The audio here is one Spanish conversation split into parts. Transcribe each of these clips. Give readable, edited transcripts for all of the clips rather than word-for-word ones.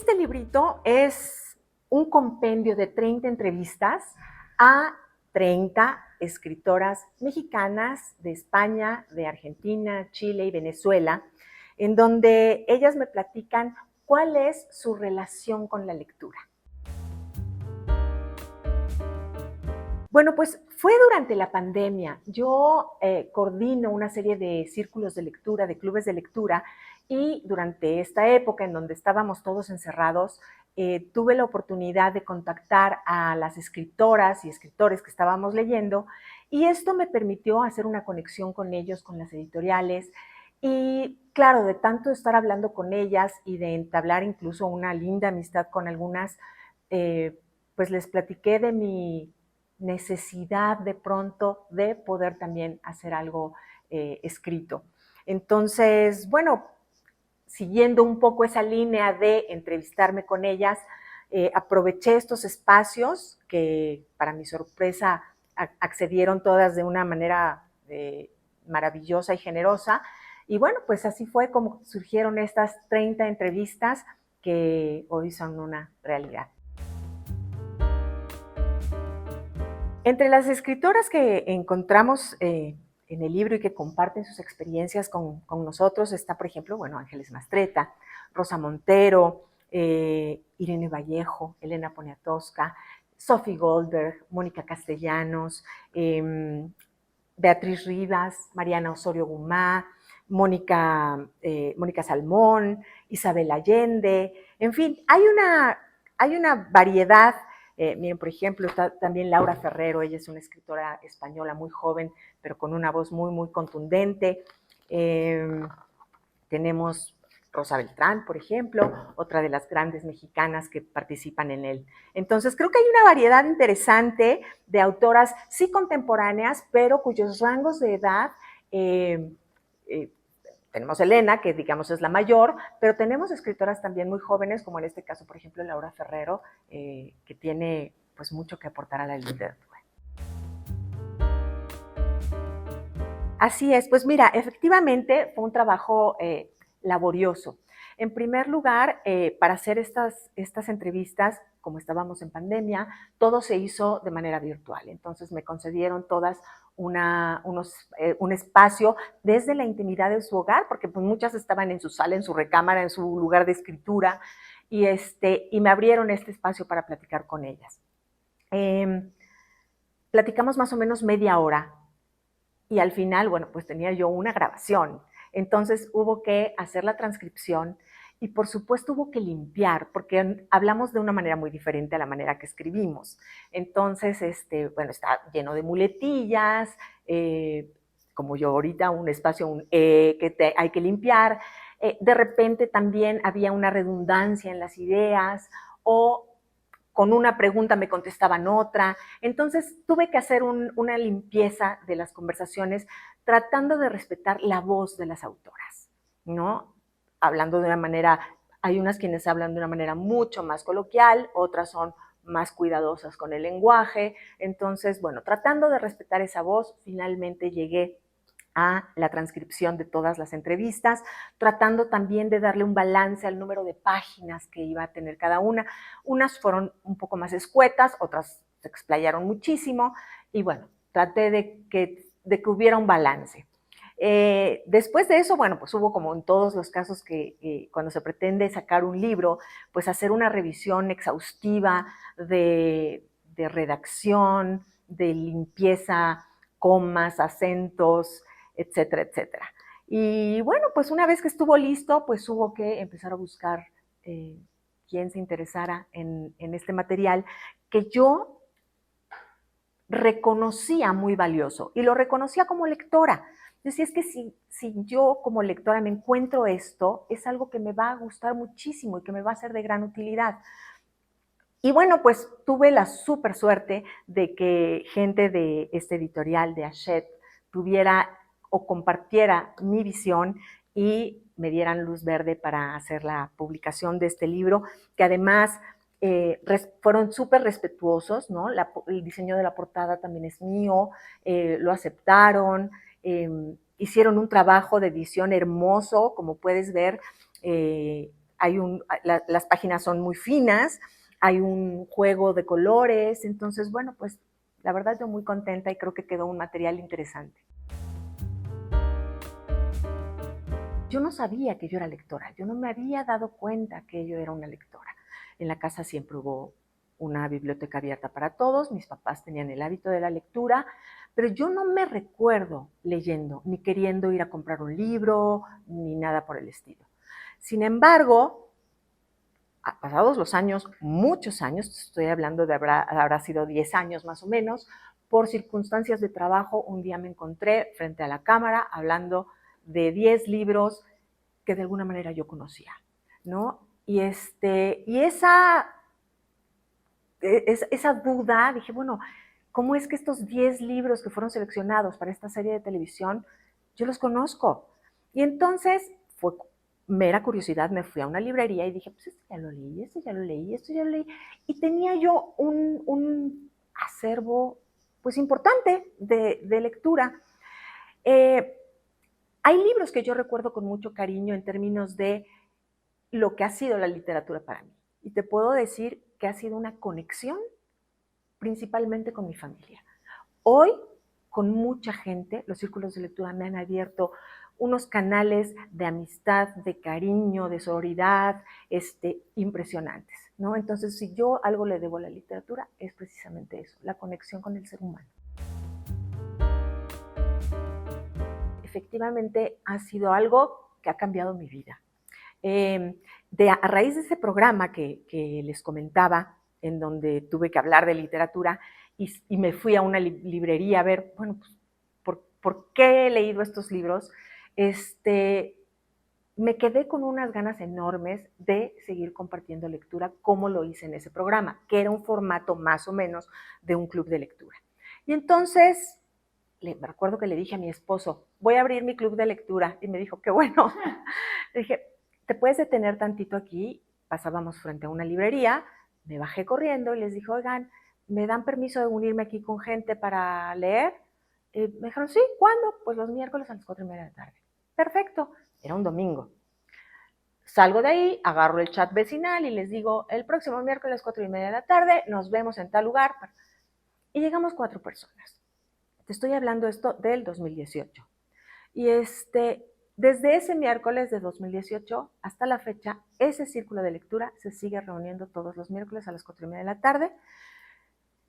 Este librito es un compendio de 30 entrevistas a 30 escritoras mexicanas de España, de Argentina, Chile y Venezuela, en donde ellas me platican cuál es su relación con la lectura. Bueno, pues fue durante la pandemia. Yo coordino una serie de círculos de lectura, de clubes de lectura, y durante esta época en donde estábamos todos encerrados, tuve la oportunidad de contactar a las escritoras y escritores que estábamos leyendo, y esto me permitió hacer una conexión con ellos, con las editoriales, y claro, de tanto estar hablando con ellas y de entablar incluso una linda amistad con algunas, pues les platiqué de mi necesidad de pronto de poder también hacer algo escrito. Entonces, bueno, siguiendo un poco esa línea de entrevistarme con ellas, aproveché estos espacios que para mi sorpresa accedieron todas de una manera maravillosa y generosa. Y bueno, pues así fue como surgieron estas 30 entrevistas que hoy son una realidad. Entre las escritoras que encontramos en el libro y que comparten sus experiencias con nosotros está, por ejemplo, bueno, Ángeles Mastretta, Rosa Montero, Irene Vallejo, Elena Poniatowska, Sophie Goldberg, Mónica Castellanos, Beatriz Rivas, Mariana Osorio Gumá, Mónica Salmón, Isabel Allende, en fin, hay una variedad. Miren, por ejemplo, está también Laura Ferrero, ella es una escritora española muy joven, pero con una voz muy, muy contundente. Tenemos Rosa Beltrán, por ejemplo, otra de las grandes mexicanas que participan en él. Entonces, creo que hay una variedad interesante de autoras, sí contemporáneas, pero cuyos rangos de edad tenemos Elena, que digamos es la mayor, pero tenemos escritoras también muy jóvenes, como en este caso, por ejemplo, Laura Ferrero, que tiene pues mucho que aportar a la literatura. Así es, pues mira, efectivamente fue un trabajo laborioso. En primer lugar, para hacer estas entrevistas, como estábamos en pandemia, todo se hizo de manera virtual. Entonces me concedieron todas un espacio desde la intimidad de su hogar, porque pues muchas estaban en su sala, en su recámara, en su lugar de escritura, y me abrieron este espacio para platicar con ellas. Platicamos más o menos media hora y al final, bueno, pues tenía yo una grabación. Entonces hubo que hacer la transcripción y por supuesto hubo que limpiar, porque hablamos de una manera muy diferente a la manera que escribimos. Entonces, bueno, está lleno de muletillas, como yo ahorita, un espacio, que hay que limpiar. De repente también había una redundancia en las ideas o con una pregunta me contestaban otra. Entonces tuve que hacer una limpieza de las conversaciones tratando de respetar la voz de las autoras, ¿no? Hablando de una manera, hay unas quienes hablan de una manera mucho más coloquial, otras son más cuidadosas con el lenguaje. Entonces, bueno, tratando de respetar esa voz, finalmente llegué a la transcripción de todas las entrevistas, tratando también de darle un balance al número de páginas que iba a tener cada una. Unas fueron un poco más escuetas, otras se explayaron muchísimo, y bueno, traté de que hubiera un balance. Después de eso, bueno, pues hubo como en todos los casos que cuando se pretende sacar un libro, pues hacer una revisión exhaustiva de redacción, de limpieza, comas, acentos, etcétera, etcétera. Y bueno, pues una vez que estuvo listo, pues hubo que empezar a buscar quién se interesara en este material que yo reconocía muy valioso y lo reconocía como lectora. Decía, es que si yo como lectora me encuentro esto, es algo que me va a gustar muchísimo y que me va a ser de gran utilidad. Y bueno, pues tuve la súper suerte de que gente de este editorial de Hachette tuviera o compartiera mi visión y me dieran luz verde para hacer la publicación de este libro, que además fueron súper respetuosos, ¿no? El diseño de la portada también es mío, lo aceptaron, hicieron un trabajo de edición hermoso, como puedes ver, las páginas son muy finas, hay un juego de colores, entonces, bueno, pues la verdad yo muy contenta y creo que quedó un material interesante. Yo no sabía que yo era lectora, yo no me había dado cuenta que yo era una lectora. En la casa siempre hubo una biblioteca abierta para todos, mis papás tenían el hábito de la lectura, pero yo no me recuerdo leyendo, ni queriendo ir a comprar un libro, ni nada por el estilo. Sin embargo, pasados los años, muchos años, estoy hablando de habrá sido 10 años más o menos, por circunstancias de trabajo, un día me encontré frente a la cámara hablando de 10 libros que de alguna manera yo conocía, ¿no? Y esa duda, dije, bueno, ¿cómo es que estos 10 libros que fueron seleccionados para esta serie de televisión, yo los conozco? Y entonces fue mera curiosidad, me fui a una librería y dije, pues esto ya lo leí, esto ya lo leí, esto ya lo leí. Y tenía yo un acervo pues importante de lectura. Hay libros que yo recuerdo con mucho cariño en términos de lo que ha sido la literatura para mí. Y te puedo decir que ha sido una conexión principalmente con mi familia. Hoy, con mucha gente, los círculos de lectura me han abierto unos canales de amistad, de cariño, de sororidad, impresionantes, ¿no? Entonces, si yo algo le debo a la literatura, es precisamente eso, la conexión con el ser humano. Efectivamente, ha sido algo que ha cambiado mi vida. A raíz de ese programa que les comentaba, en donde tuve que hablar de literatura, y me fui a una librería a ver, bueno, pues, ¿por qué he leído estos libros? Me quedé con unas ganas enormes de seguir compartiendo lectura como lo hice en ese programa, que era un formato más o menos de un club de lectura. Y entonces, me recuerdo que le dije a mi esposo, voy a abrir mi club de lectura, y me dijo, qué bueno. Le dije, ¿te puedes detener tantito aquí? Pasábamos frente a una librería, me bajé corriendo y les dije, oigan, ¿me dan permiso de unirme aquí con gente para leer? Me dijeron, sí, ¿cuándo? Pues los miércoles a las 4:30 de la tarde. Perfecto, era un domingo. Salgo de ahí, agarro el chat vecinal y les digo, el próximo miércoles 4:30 de la tarde, nos vemos en tal lugar. Y llegamos 4 personas. Te estoy hablando esto del 2018. Y desde ese miércoles de 2018 hasta la fecha, ese círculo de lectura se sigue reuniendo todos los miércoles a las 4:30 de la tarde.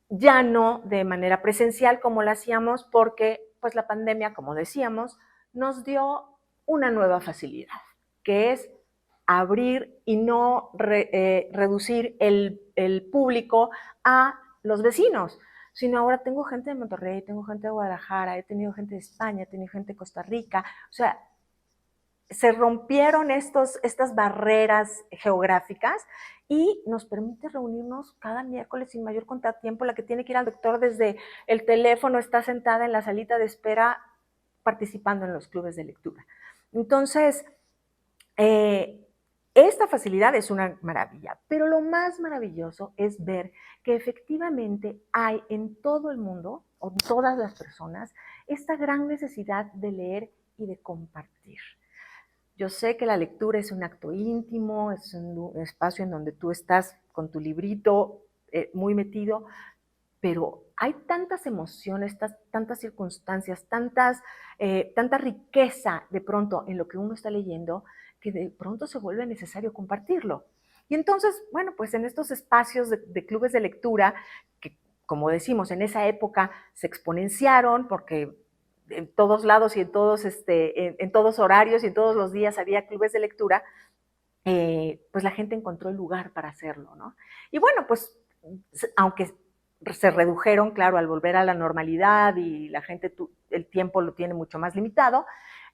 Ya no de manera presencial como lo hacíamos porque pues la pandemia, como decíamos, nos dio una nueva facilidad, que es abrir y no reducir el público a los vecinos, sino ahora tengo gente de Monterrey, tengo gente de Guadalajara, he tenido gente de España, he tenido gente de Costa Rica, o sea, se rompieron estas barreras geográficas y nos permite reunirnos cada miércoles sin mayor contratiempo. La que tiene que ir al doctor desde el teléfono está sentada en la salita de espera participando en los clubes de lectura. Entonces, esta facilidad es una maravilla, pero lo más maravilloso es ver que efectivamente hay en todo el mundo, o en todas las personas, esta gran necesidad de leer y de compartir. Yo sé que la lectura es un acto íntimo, es un espacio en donde tú estás con tu librito muy metido, pero hay tantas emociones, tantas circunstancias, tanta riqueza de pronto en lo que uno está leyendo, que de pronto se vuelve necesario compartirlo. Y entonces, bueno, pues en estos espacios de clubes de lectura, que como decimos, en esa época se exponenciaron porque en todos lados y en todos horarios y en todos los días había clubes de lectura, pues la gente encontró el lugar para hacerlo, ¿no? Y bueno, pues aunque se redujeron, claro, al volver a la normalidad y la gente, el tiempo lo tiene mucho más limitado,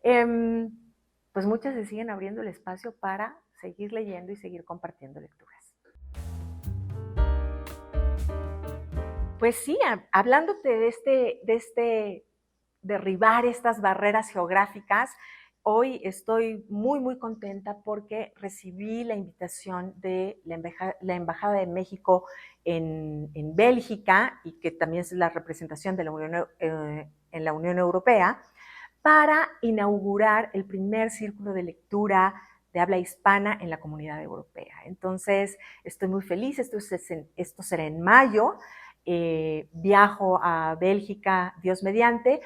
pues muchas se siguen abriendo el espacio para seguir leyendo y seguir compartiendo lecturas. Pues sí, hablándote de derribar estas barreras geográficas, hoy estoy muy, muy contenta porque recibí la invitación de la Embajada de México en Bélgica, y que también es la representación de la Unión, en la Unión Europea, para inaugurar el primer círculo de lectura de habla hispana en la Comunidad Europea. Entonces, estoy muy feliz, esto será en mayo, viajo a Bélgica, Dios mediante,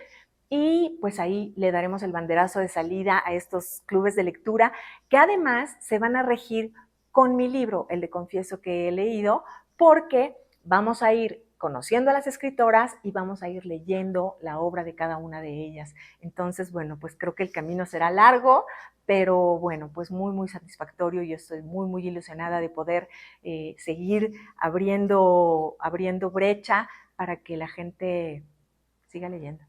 y pues ahí le daremos el banderazo de salida a estos clubes de lectura, que además se van a regir con mi libro, el de Confieso que he leído, porque vamos a ir conociendo a las escritoras y vamos a ir leyendo la obra de cada una de ellas. Entonces, bueno, pues creo que el camino será largo, pero bueno, pues muy, muy satisfactorio. Yo estoy muy, muy ilusionada de poder seguir abriendo brecha para que la gente siga leyendo.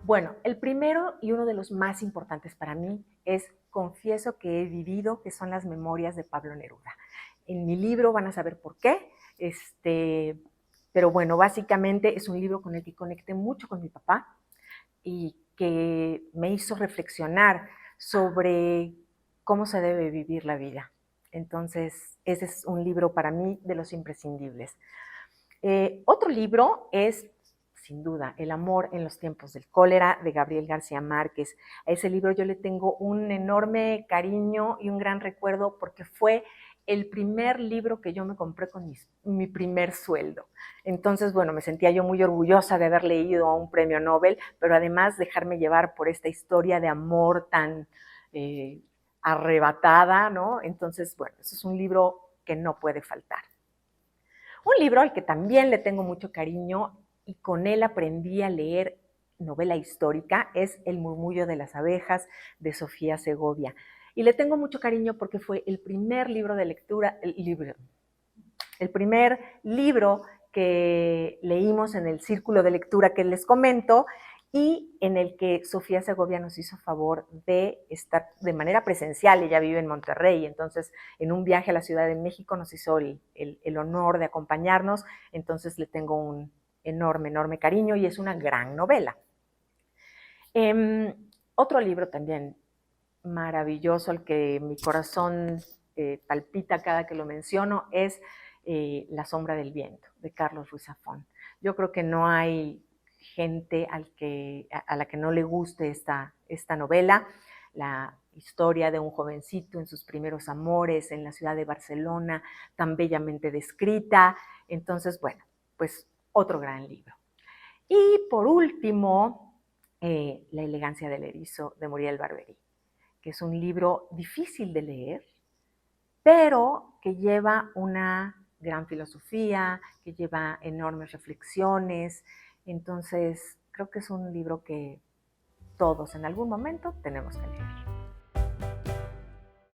Bueno, el primero y uno de los más importantes para mí es Confieso que he vivido, que son las memorias de Pablo Neruda. En mi libro van a saber por qué, pero bueno, básicamente es un libro con el que conecté mucho con mi papá y que me hizo reflexionar sobre cómo se debe vivir la vida. Entonces, ese es un libro para mí de los imprescindibles. Otro libro es, sin duda, El amor en los tiempos del cólera, de Gabriel García Márquez. A ese libro yo le tengo un enorme cariño y un gran recuerdo porque fue el primer libro que yo me compré con mi primer sueldo. Entonces, bueno, me sentía yo muy orgullosa de haber leído a un premio Nobel, pero además dejarme llevar por esta historia de amor tan arrebatada, ¿no? Entonces, bueno, eso es un libro que no puede faltar. Un libro al que también le tengo mucho cariño y con él aprendí a leer novela histórica es El murmullo de las abejas de Sofía Segovia. Y le tengo mucho cariño porque fue el primer libro de lectura, el primer libro que leímos en el círculo de lectura que les comento y en el que Sofía Segovia nos hizo favor de estar de manera presencial. Ella vive en Monterrey, entonces en un viaje a la Ciudad de México nos hizo el honor de acompañarnos, entonces le tengo un enorme, enorme cariño y es una gran novela. Otro libro también maravilloso al que mi corazón palpita cada que lo menciono es La sombra del viento, de Carlos Ruiz Zafón. Yo creo que no hay gente a la que no le guste esta novela, la historia de un jovencito en sus primeros amores en la ciudad de Barcelona, tan bellamente descrita. Entonces, bueno, pues otro gran libro. Y por último, La elegancia del erizo, de Muriel Barberí, que es un libro difícil de leer, pero que lleva una gran filosofía, que lleva enormes reflexiones. Entonces, creo que es un libro que todos en algún momento tenemos que leer.